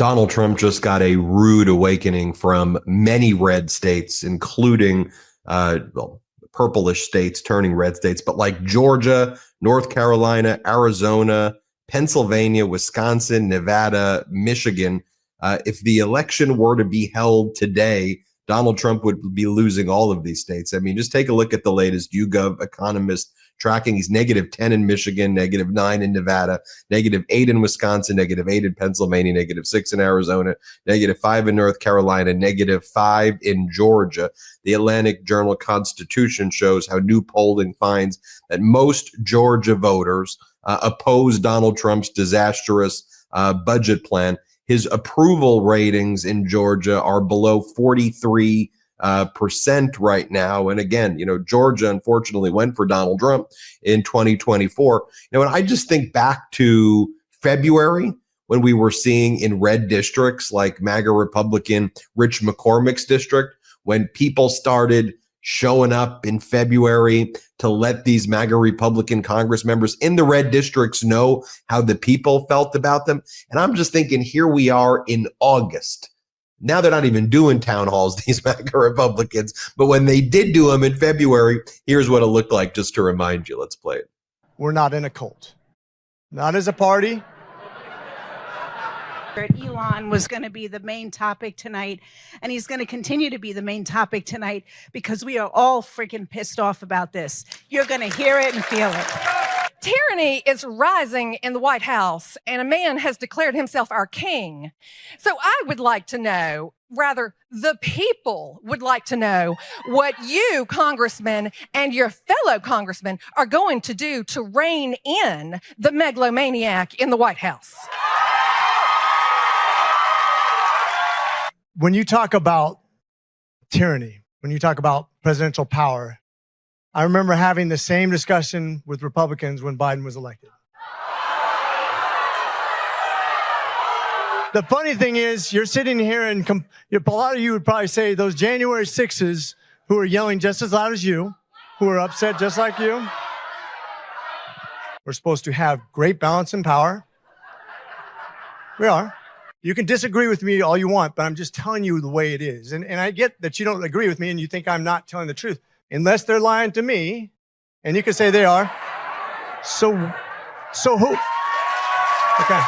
Donald Trump just got a rude awakening from many red states, including purplish states turning red states, but like Georgia, North Carolina, Arizona, Pennsylvania, Wisconsin, Nevada, Michigan. If the election were to be held today, Donald Trump would be losing all of these states. I mean, just take a look at the latest YouGov Economist tracking. He's -10 in Michigan, -9 in Nevada, -8 in Wisconsin, -8 in Pennsylvania, -6 in Arizona, -5 in North Carolina, -5 in Georgia. The Atlantic Journal-Constitution shows how new polling finds that most Georgia voters oppose Donald Trump's disastrous budget plan. His approval ratings in Georgia are below 43% right now. And again, Georgia unfortunately went for Donald Trump in 2024. And I just think back to February when we were seeing in red districts like MAGA Republican Rich McCormick's district, when people started showing up in February to let these MAGA Republican Congress members in the red districts know how the people felt about them. And I'm just thinking, here we are in August. Now they're not even doing town halls, these MAGA Republicans. But when they did do them in February, here's what it looked like, just to remind you. Let's play it. We're not in a cult. Not as a party. Elon was going to be the main topic tonight, and he's going to continue to be the main topic tonight because we are all freaking pissed off about this. You're going to hear it and feel it. Tyranny is rising in the White House, and a man has declared himself our king. So I would like to know, rather, the people would like to know what you, congressmen, and your fellow congressmen are going to do to rein in the megalomaniac in the White House. When you talk about tyranny, when you talk about presidential power, I remember having the same discussion with Republicans when Biden was elected. The funny thing is, you're sitting here and a lot of you would probably say those January 6s who are yelling just as loud as you, who are upset just like you. We're supposed to have great balance and power. We are. You can disagree with me all you want, but I'm just telling you the way it is. And I get that you don't agree with me and you think I'm not telling the truth. Unless they're lying to me, and you can say they are. So who? Okay.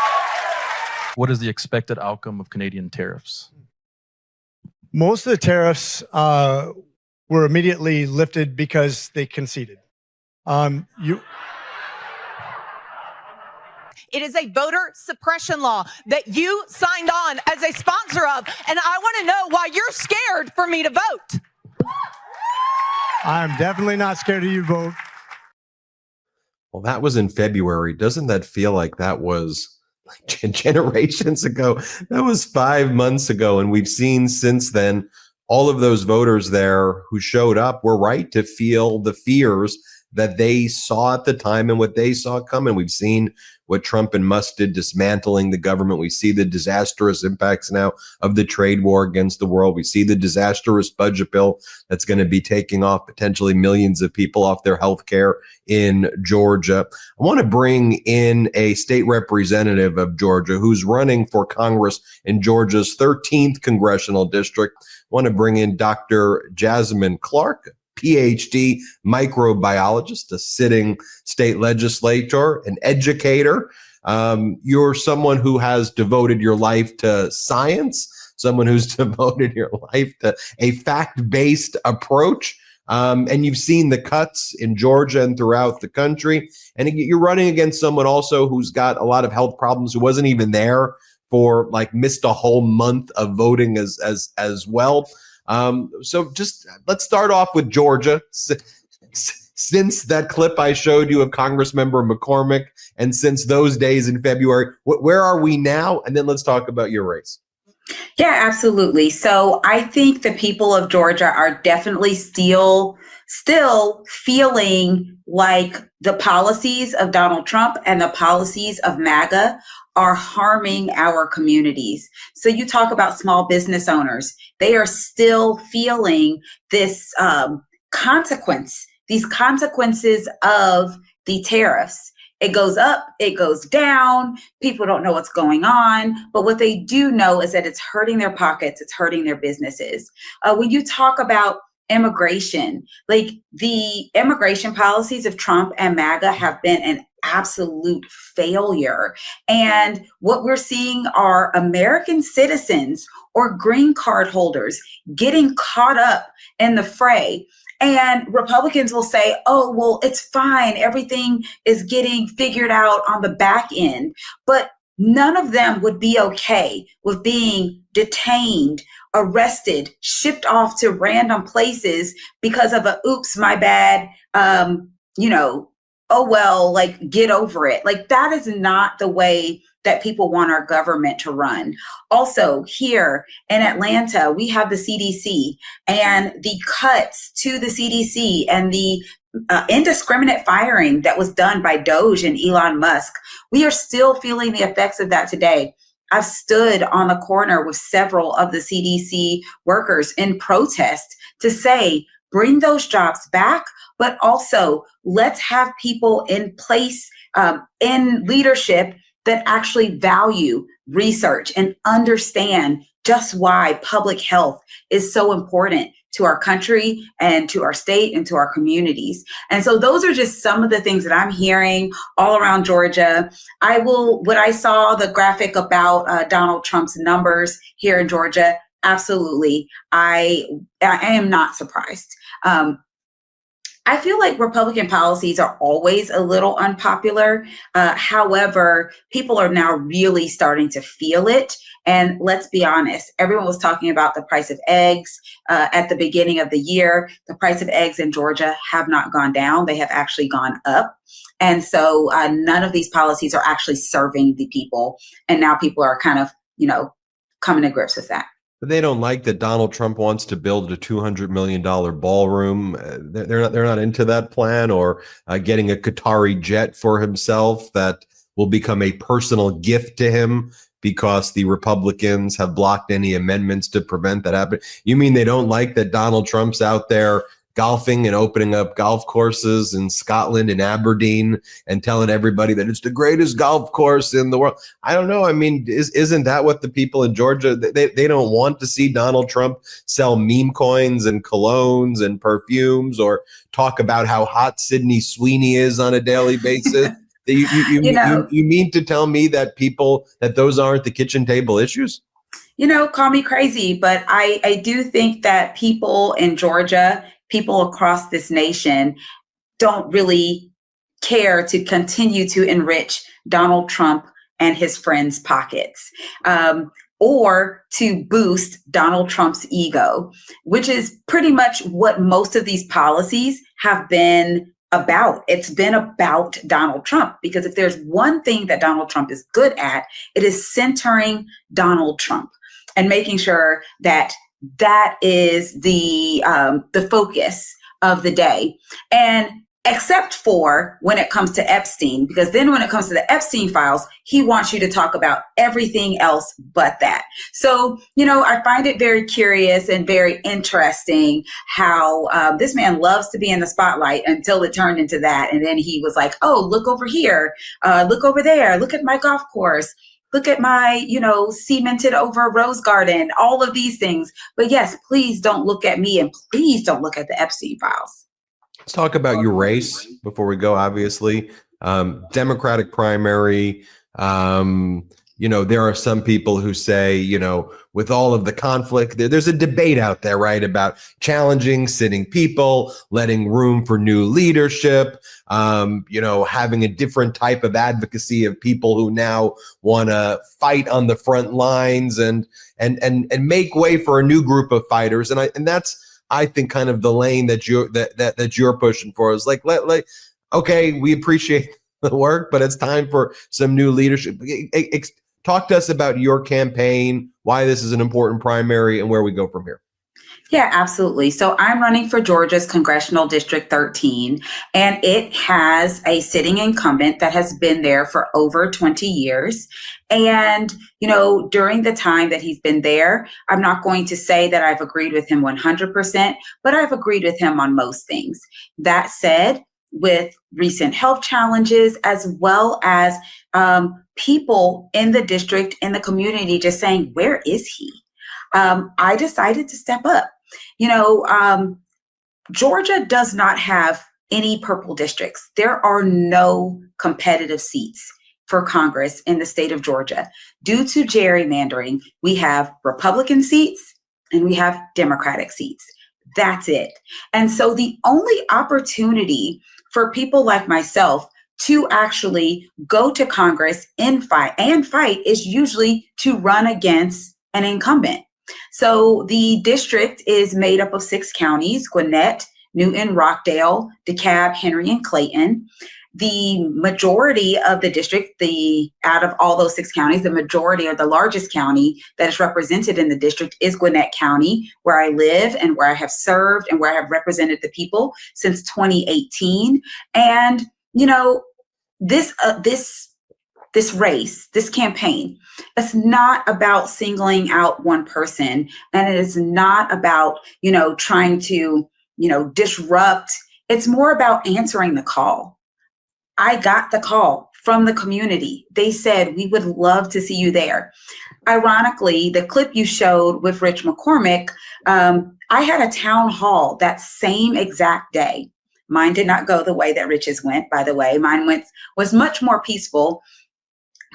What is the expected outcome of Canadian tariffs? Most of the tariffs were immediately lifted because they conceded. It is a voter suppression law that you signed on as a sponsor of, and I want to know why you're scared for me to vote. I'm definitely not scared of you, vote. Well, that was in February. Doesn't that feel like that was like generations ago? That was 5 months ago. And we've seen since then, all of those voters there who showed up were right to feel the fears that they saw at the time and what they saw coming. We've seen what Trump and Musk did, dismantling the government. We see the disastrous impacts now of the trade war against the world. We see the disastrous budget bill that's going to be taking off potentially millions of people off their health care in Georgia. I want to bring in a state representative of Georgia who's running for Congress in Georgia's 13th congressional district. I want to bring in Dr. Jasmine Clark, PhD microbiologist, a sitting state legislator, an educator. You're someone who has devoted your life to science, someone who's devoted your life to a fact-based approach. And you've seen the cuts in Georgia and throughout the country. And you're running against someone also who's got a lot of health problems, who wasn't even there for missed a whole month of voting as well. So just let's start off with Georgia. Since that clip I showed you of Congressmember McCormick, and since those days in February, where are we now? And then let's talk about your race. Yeah, absolutely. So I think the people of Georgia are definitely still feeling like the policies of Donald Trump and the policies of MAGA are harming our communities. So you talk about small business owners. They are still feeling this these consequences of the tariffs. It goes up, it goes down. People don't know what's going on. But what they do know is that it's hurting their pockets, it's hurting their businesses. When you talk about immigration, like the immigration policies of Trump and MAGA have been an absolute failure. And what we're seeing are American citizens or green card holders getting caught up in the fray. And Republicans will say, oh, well, it's fine. Everything is getting figured out on the back end. But none of them would be okay with being detained, arrested, shipped off to random places because of a oops, my bad, oh, well, like, get over it. Like, that is not the way that people want our government to run. Also, here in Atlanta, we have the CDC, and the cuts to the CDC and the indiscriminate firing that was done by Doge and Elon Musk. We are still feeling the effects of that today. I've stood on the corner with several of the CDC workers in protest to say, bring those jobs back, but also let's have people in place in leadership that actually value research and understand just why public health is so important to our country and to our state and to our communities. And so those are just some of the things that I'm hearing all around Georgia. When I saw the graphic about Donald Trump's numbers here in Georgia, absolutely, I am not surprised. I feel like Republican policies are always a little unpopular. However, people are now really starting to feel it. And let's be honest, everyone was talking about the price of eggs at the beginning of the year. The price of eggs in Georgia have not gone down. They have actually gone up. And so none of these policies are actually serving the people. And now people are kind of, coming to grips with that. They don't like that Donald Trump wants to build a $200 million ballroom. They're not into that plan, or getting a Qatari jet for himself that will become a personal gift to him because the Republicans have blocked any amendments to prevent that happening. You mean they don't like that Donald Trump's out there golfing and opening up golf courses in Scotland and Aberdeen and telling everybody that it's the greatest golf course in the world? I don't know. I mean, isn't that what the people in Georgia, they don't want to see Donald Trump sell meme coins and colognes and perfumes, or talk about how hot Sydney Sweeney is on a daily basis? You mean to tell me that those aren't the kitchen table issues? Call me crazy, but I do think that people in Georgia, people across this nation, don't really care to continue to enrich Donald Trump and his friends' pockets, or to boost Donald Trump's ego, which is pretty much what most of these policies have been about. It's been about Donald Trump, because if there's one thing that Donald Trump is good at, it is centering Donald Trump and making sure that that is the focus of the day. And except for when it comes to Epstein, because then when it comes to the Epstein files, he wants you to talk about everything else but that. So, I find it very curious and very interesting how this man loves to be in the spotlight until it turned into that. And then he was like, oh, look over here, look over there, look at my golf course. Look at my, cemented over rose garden, all of these things. But yes, please don't look at me, and please don't look at the Epstein files. Let's talk about your race before we go, obviously. Democratic primary. There are some people who say, with all of the conflict, there's a debate out there, right, about challenging sitting people, letting room for new leadership, having a different type of advocacy of people who now want to fight on the front lines and make way for a new group of fighters. And that's, I think, kind of the lane that you're pushing for, is like, okay, we appreciate the work, but it's time for some new leadership. Talk to us about your campaign, why this is an important primary, and where we go from here. Yeah, absolutely. So I'm running for Georgia's Congressional District 13, and it has a sitting incumbent that has been there for over 20 years. And, during the time that he's been there, I'm not going to say that I've agreed with him 100%, but I've agreed with him on most things. That said, with recent health challenges, as well as people in the district, in the community, just saying, where is he? I decided to step up. Georgia does not have any purple districts. There are no competitive seats for Congress in the state of Georgia. Due to gerrymandering, we have Republican seats and we have Democratic seats. That's it. And so the only opportunity for people like myself to actually go to Congress and fight is usually to run against an incumbent. So the district is made up of 6 counties: Gwinnett, Newton, Rockdale, DeKalb, Henry, and Clayton. The majority of the district, out of all those 6 counties, the majority, or the largest county that is represented in the district, is Gwinnett County, where I live and where I have served and where I have represented the people since 2018. And this race, this campaign, it's not about singling out one person, and it is not about trying to disrupt. It's more about answering the call. I got the call from the community. They said, we would love to see you there. Ironically, the clip you showed with Rich McCormick, I had a town hall that same exact day. Mine did not go the way that Rich's went, by the way. Mine was much more peaceful.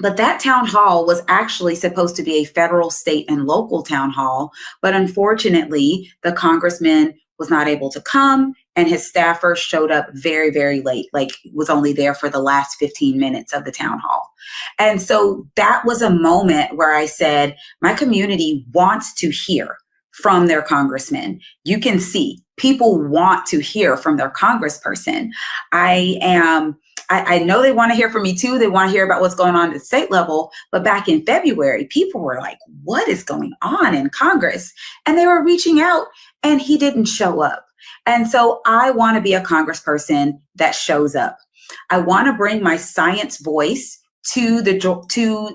But that town hall was actually supposed to be a federal, state, and local town hall. But unfortunately, the congressman was not able to come, and his staffer showed up very, very late, was only there for the last 15 minutes of the town hall. And so that was a moment where I said, my community wants to hear from their congressman. You can see people want to hear from their congressperson. I know they want to hear from me too. They want to hear about what's going on at the state level. But back in February, people were like, what is going on in Congress? And they were reaching out, and he didn't show up. And so I want to be a congressperson that shows up. I want to bring my science voice to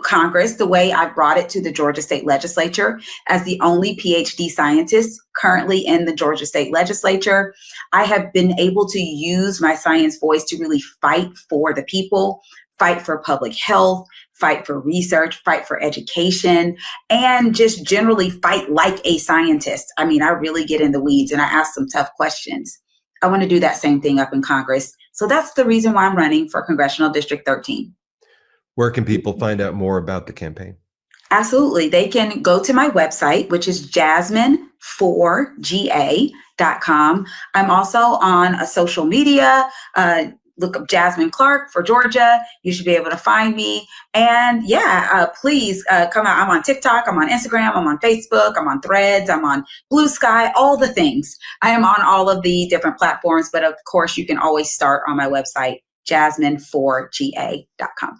Congress the way I brought it to the Georgia State Legislature as the only PhD scientist currently in the Georgia State Legislature. I have been able to use my science voice to really fight for the people, fight for public health, fight for research, fight for education, and just generally fight like a scientist. I mean, I really get in the weeds and I ask some tough questions. I want to do that same thing up in Congress. So that's the reason why I'm running for Congressional District 13. Where can people find out more about the campaign? Absolutely. They can go to my website, which is jasmine4ga.com. I'm also on a social media. Look up Jasmine Clark for Georgia. You should be able to find me. And please come out. I'm on TikTok. I'm on Instagram. I'm on Facebook. I'm on Threads. I'm on Blue Sky, all the things. I am on all of the different platforms. But of course, you can always start on my website, jasmine4ga.com.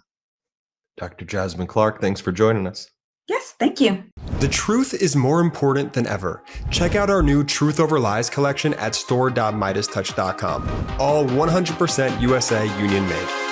Dr. Jasmine Clark, thanks for joining us. Yes, thank you. The truth is more important than ever. Check out our new Truth Over Lies collection at store.MeidasTouch.com. All 100% USA union made.